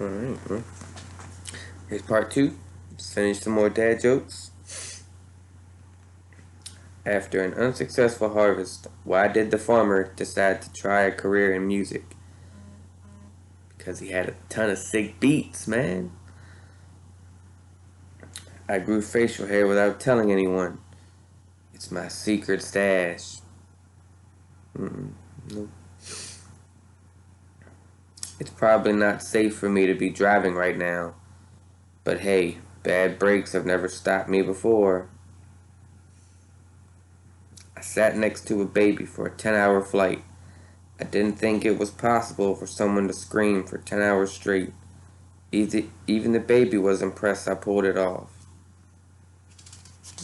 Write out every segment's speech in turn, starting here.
Alright, well, here's part two. Let's finish some more dad jokes. After an unsuccessful harvest, why did the farmer decide to try a career in music? Because he had a ton of sick beats, man. I grew facial hair without telling anyone. It's my secret stash. Nope. It's probably not safe for me to be driving right now. But hey, bad brakes have never stopped me before. I sat next to a baby for a 10-hour flight. I didn't think it was possible for someone to scream for 10 hours straight. Even the baby was impressed I pulled it off.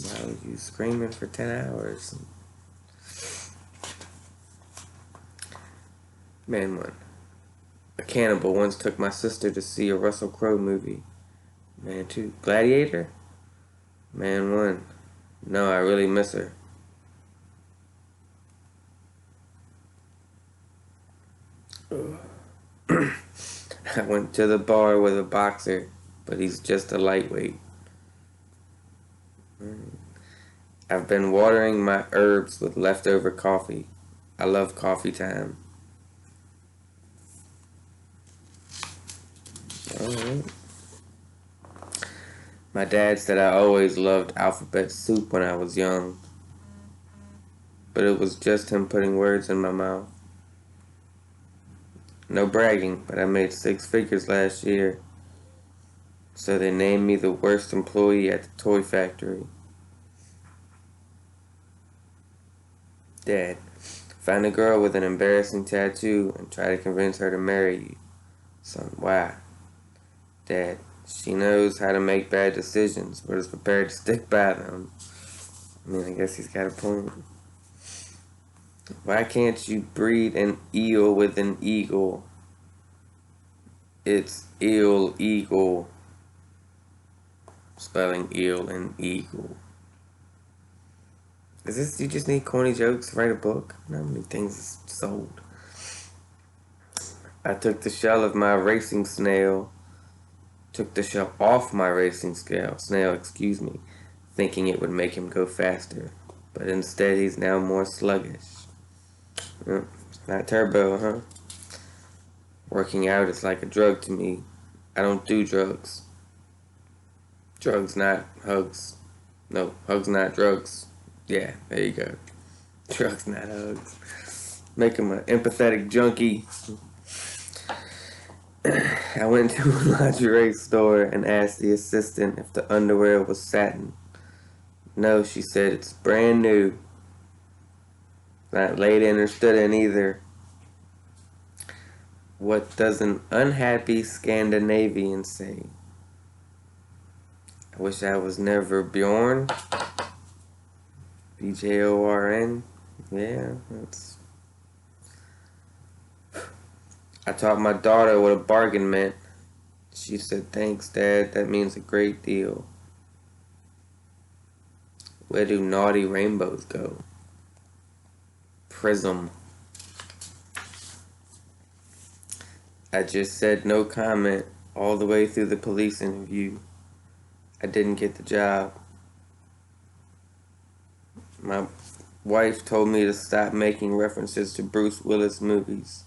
Why were you screaming for 10 hours? Man, one. A cannibal once took my sister to see a Russell Crowe movie. Man, two. Gladiator? Man, one. No, I really miss her. I went to the bar with a boxer, but he's just a lightweight. I've been watering my herbs with leftover coffee. I love coffee time. Alright. My dad said I always loved alphabet soup when I was young, but it was just him putting words in my mouth. No bragging, but I made 6 figures last year, so they named me the worst employee at the toy factory. Dad, find a girl with an embarrassing tattoo and try to convince her to marry you. Son, why? Dad, she knows how to make bad decisions, but is prepared to stick by them. I mean, I guess he's got a point. Why can't you breed an eel with an eagle? It's illegal. Spelling eel and eagle. Is this, you just need corny jokes to write a book? How many things is sold? I took the shell of my racing snail. Took the shell off my racing snail, excuse me, thinking it would make him go faster. But instead, he's now more sluggish. It's not turbo, huh? Working out is like a drug to me. I don't do drugs. Drugs, not hugs. No, hugs, not drugs. Yeah, there you go. Drugs, not hugs. Make him an empathetic junkie. I went to a lingerie store and asked the assistant if the underwear was satin. No, she said, it's brand new. That lady understood it either. What does an unhappy Scandinavian say? I wish I was never Bjorn. BJORN. Yeah, that's... I taught my daughter what a bargain meant. She said, thanks, Dad. That means a great deal. Where do naughty rainbows go? Prism. I just said no comment all the way through the police interview. I didn't get the job. My wife told me to stop making references to Bruce Willis movies.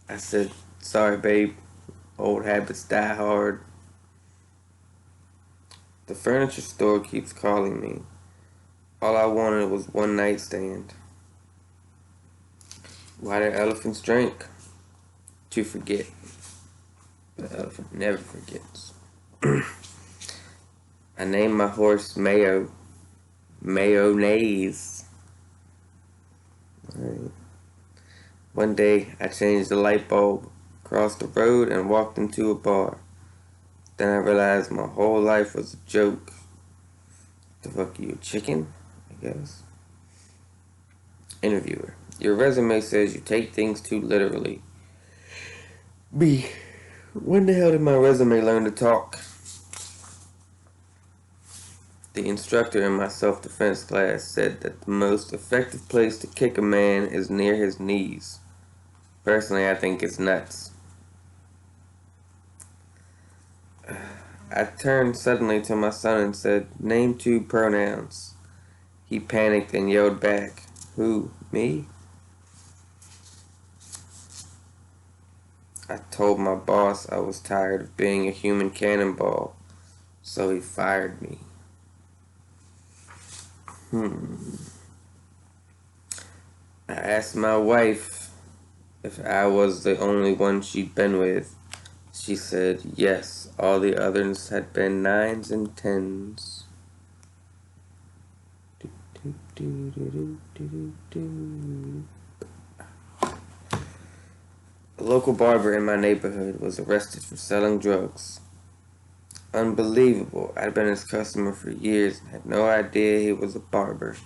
I said, sorry, babe. Old habits die hard. The furniture store keeps calling me. All I wanted was one nightstand. Why do elephants drink? To forget. The elephant never forgets. I named my horse Mayo. Mayonnaise. Right. One day, I changed the light bulb, crossed the road, and walked into a bar. Then I realized my whole life was a joke. The fuck, you a chicken? I guess. Interviewer. Your resume says you take things too literally. B. When the hell did my resume learn to talk? The instructor in my self-defense class said that the most effective place to kick a man is near his knees. Personally, I think it's nuts. I turned suddenly to my son and said, "Name two pronouns." He panicked and yelled back, "Who, me?" I told my boss I was tired of being a human cannonball, so he fired me. I asked my wife if I was the only one she'd been with. She said yes, all the others had been 9s and 10s. A local barber in my neighborhood was arrested for selling drugs. Unbelievable. I'd been his customer for years and had no idea he was a barber.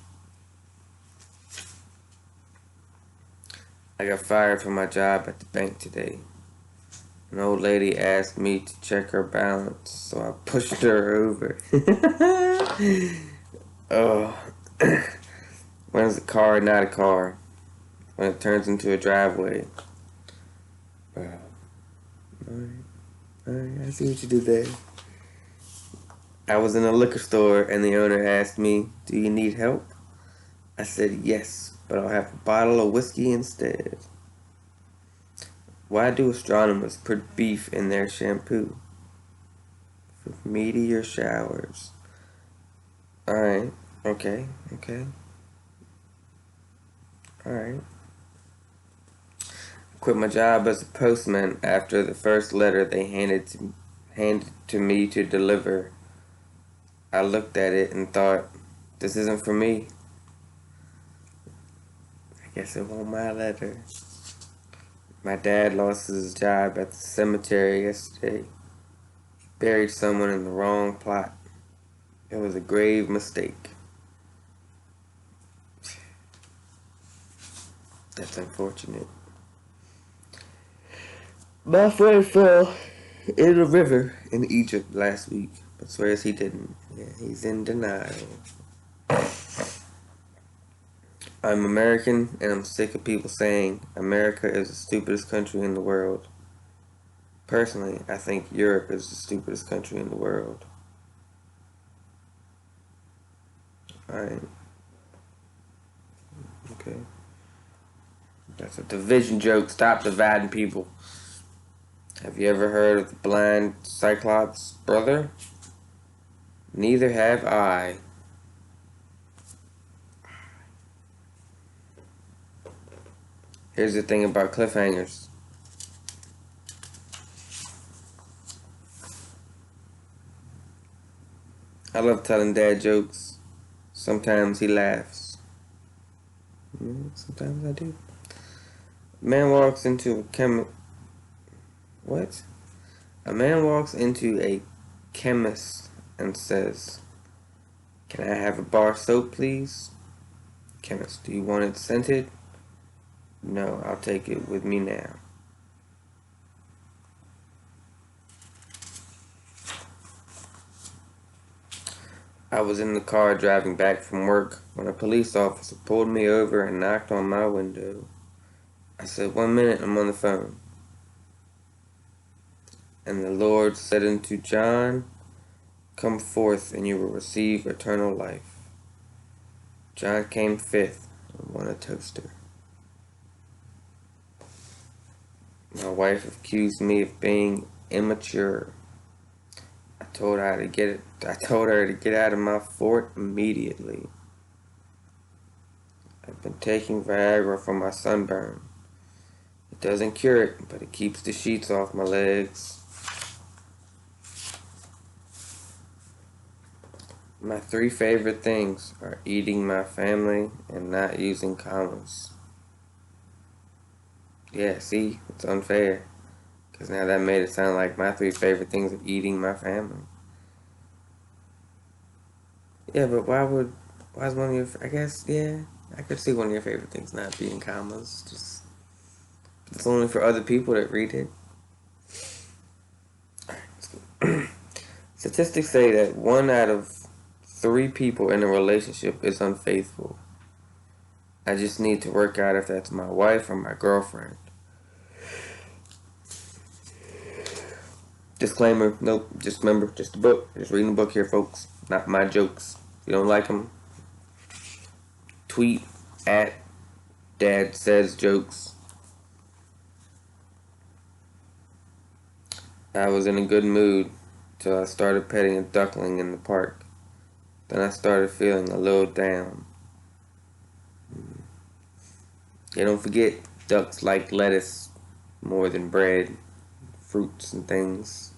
I got fired from my job at the bank today. An old lady asked me to check her balance, so I pushed her over. Oh, when is a car not a car? When it turns into a driveway. Wow. Alright, I see what you did there. I was in a liquor store and the owner asked me, "Do you need help?" I said yes, but I'll have a bottle of whiskey instead. Why do astronomers put beef in their shampoo? For meteor showers. Alright, okay. Alright. Quit my job as a postman after the first letter they handed to me to deliver. I looked at it and thought, this isn't for me. I guess it won't my letter. My dad lost his job at the cemetery yesterday. He buried someone in the wrong plot. It was a grave mistake. That's unfortunate. My friend fell in a river in Egypt last week, but swears he didn't. Yeah, he's in denial. I'm American, and I'm sick of people saying America is the stupidest country in the world. Personally, I think Europe is the stupidest country in the world. Alright. Okay. That's a division joke. Stop dividing people. Have you ever heard of the blind Cyclops' brother? Neither have I. Here's the thing about cliffhangers. I love telling dad jokes. Sometimes he laughs. Sometimes I do. A man walks into a What? A man walks into a chemist and says, "Can I have a bar soap, please?" Chemist, "Do you want it scented?" "No, I'll take it with me now." I was in the car driving back from work when a police officer pulled me over and knocked on my window. I said, "1 minute, I'm on the phone." And the Lord said unto John, "Come forth, and you will receive eternal life." John came fifth and won a toaster. My wife accused me of being immature. I told her to get out of my fort immediately. I've been taking Viagra for my sunburn. It doesn't cure it, but it keeps the sheets off my legs. My 3 favorite things are eating my family and not using commas. Yeah, see, it's unfair. Because now that made it sound like my 3 favorite things are eating my family. Yeah, but why is one of your, I guess, yeah, I could see one of your favorite things not being commas. Just, it's only for other people that read it. Statistics say that 1 out of 3 people in a relationship is unfaithful. I just need to work out if that's my wife or my girlfriend. Disclaimer, nope, just remember, just a book. Just reading a book here, folks. Not my jokes. If you don't like them, tweet at Dad Says Jokes. I was in a good mood till I started petting a duckling in the park. Then I started feeling a little down. Yeah, don't forget, ducks like lettuce more than bread, fruits and things.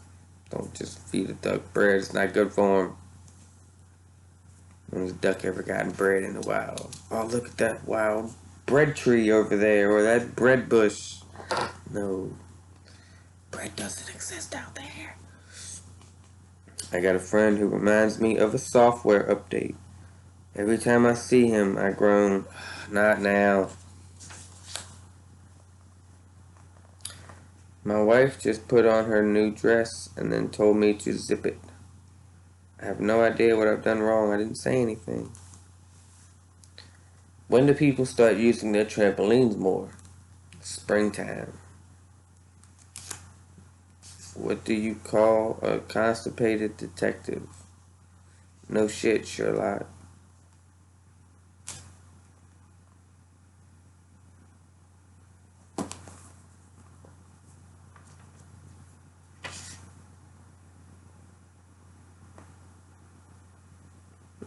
Don't just feed a duck bread. It's not good for them. When has a duck ever gotten bread in the wild? Oh, look at that wild bread tree over there, or that bread bush. No, bread doesn't exist out there. I got a friend who reminds me of a software update. Every time I see him, I groan, not now. My wife just put on her new dress and then told me to zip it. I have no idea what I've done wrong. I didn't say anything. When do people start using their trampolines more? Springtime. What do you call a constipated detective? No shit, Sherlock.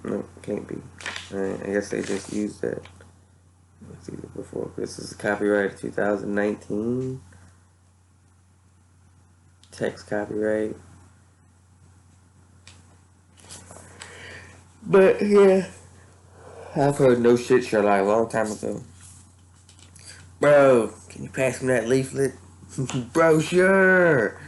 No, can't be. I guess they just used that. Let's see before. This is copyright 2019. Text copyright. But yeah, I've heard no shit, Sherlock, a long time ago. Bro, can you pass me that leaflet? Bro, sure.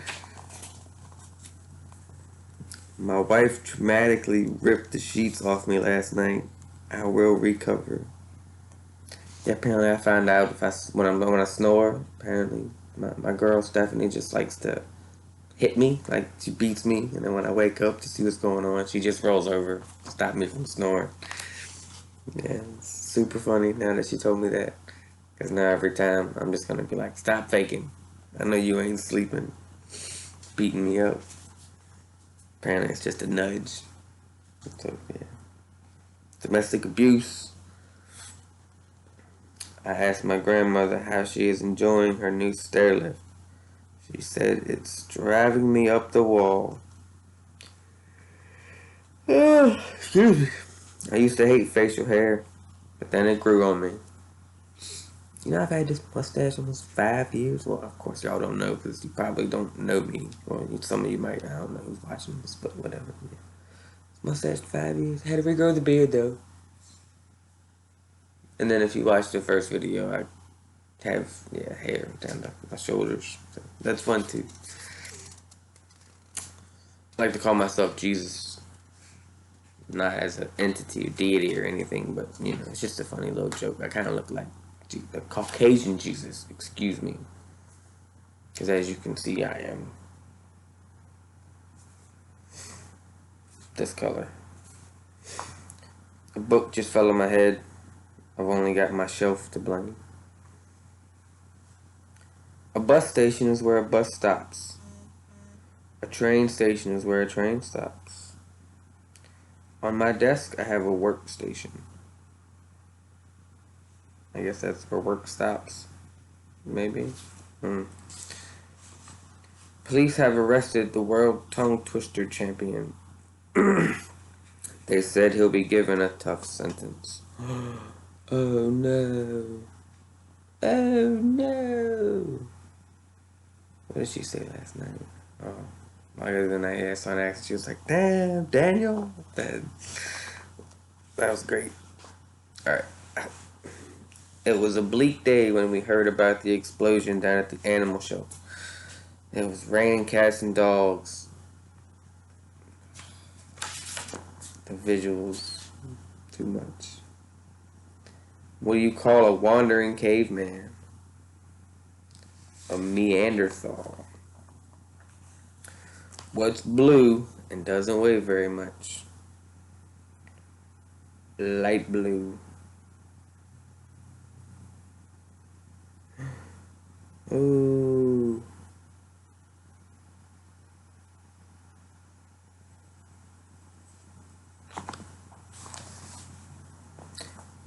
My wife dramatically ripped the sheets off me last night. I will recover. Yeah, apparently I find out if when I snore. Apparently, my girl Stephanie just likes to hit me, like she beats me, and then when I wake up to see what's going on, she just rolls over, to stop me from snoring. Yeah, it's super funny now that she told me that. Cause now every time I'm just gonna be like, stop faking. I know you ain't sleeping, beating me up. Apparently it's just a nudge. So yeah, domestic abuse. I asked my grandmother how she is enjoying her new stair lift. She said it's driving me up the wall. Excuse me. I used to hate facial hair, but then it grew on me. You know, I've had this mustache almost 5 years. Well, of course, y'all don't know because you probably don't know me. Or some of you might. I don't know who's watching this, but whatever. Yeah. Mustache 5 years. Had to regrow the beard though. And then if you watch the first video, I have hair down my shoulders. So that's fun too. I like to call myself Jesus, not as an entity or deity or anything, but it's just a funny little joke. I kind of look like the Caucasian Jesus. Excuse me, because as you can see, I am this color. A book just fell on my head. I've only got my shelf to blame. A bus station is where a bus stops. A train station is where a train stops. On my desk, I have a workstation. I guess that's where work stops. Maybe. Police have arrested the world tongue twister champion. They said he'll be given a tough sentence. Oh no. Oh no. What did she say last night? Oh, other than I asked on accident, she was like, "Damn, Daniel." That was great. All right. It was a bleak day when we heard about the explosion down at the animal show. It was raining cats and dogs. The visuals, too much. What do you call a wandering caveman? A Neanderthal. What's blue and doesn't weigh very much? Light blue. Ooh.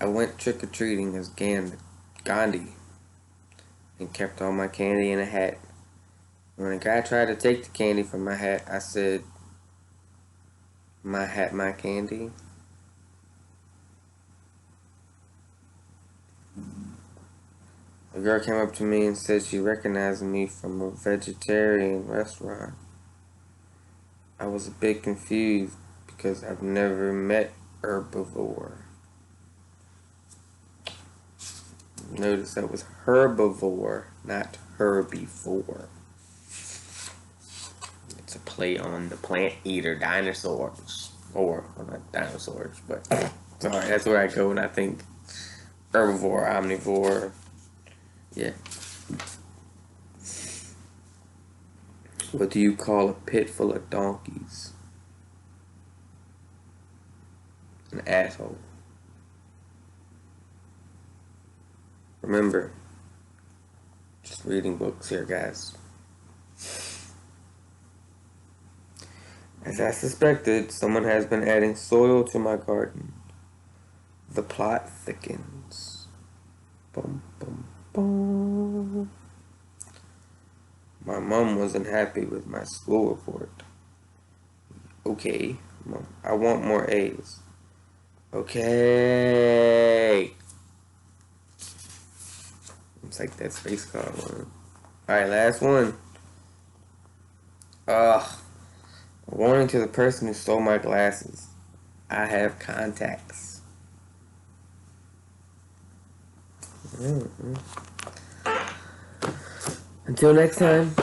went trick-or-treating as Gandhi and kept all my candy in a hat. When a guy tried to take the candy from my hat, I said, "My hat, my candy." A girl came up to me and said she recognized me from a vegetarian restaurant. I was a bit confused because I've never met herbivore. Notice that was herbivore, not herbivore. It's a play on the plant eater dinosaurs. Or, well, not dinosaurs, but sorry, that's where I go when I think herbivore, omnivore. Yeah. What do you call a pit full of donkeys? An asshole. Remember, just reading books here, guys. As I suspected, someone has been adding soil to my garden. The plot thickens. Bum, bum, bum. My mom wasn't happy with my school report. Okay, Mom, I want more A's. Okay. It's like that space car one. Alright, last one. A warning to the person who stole my glasses. I have contacts. Until next time.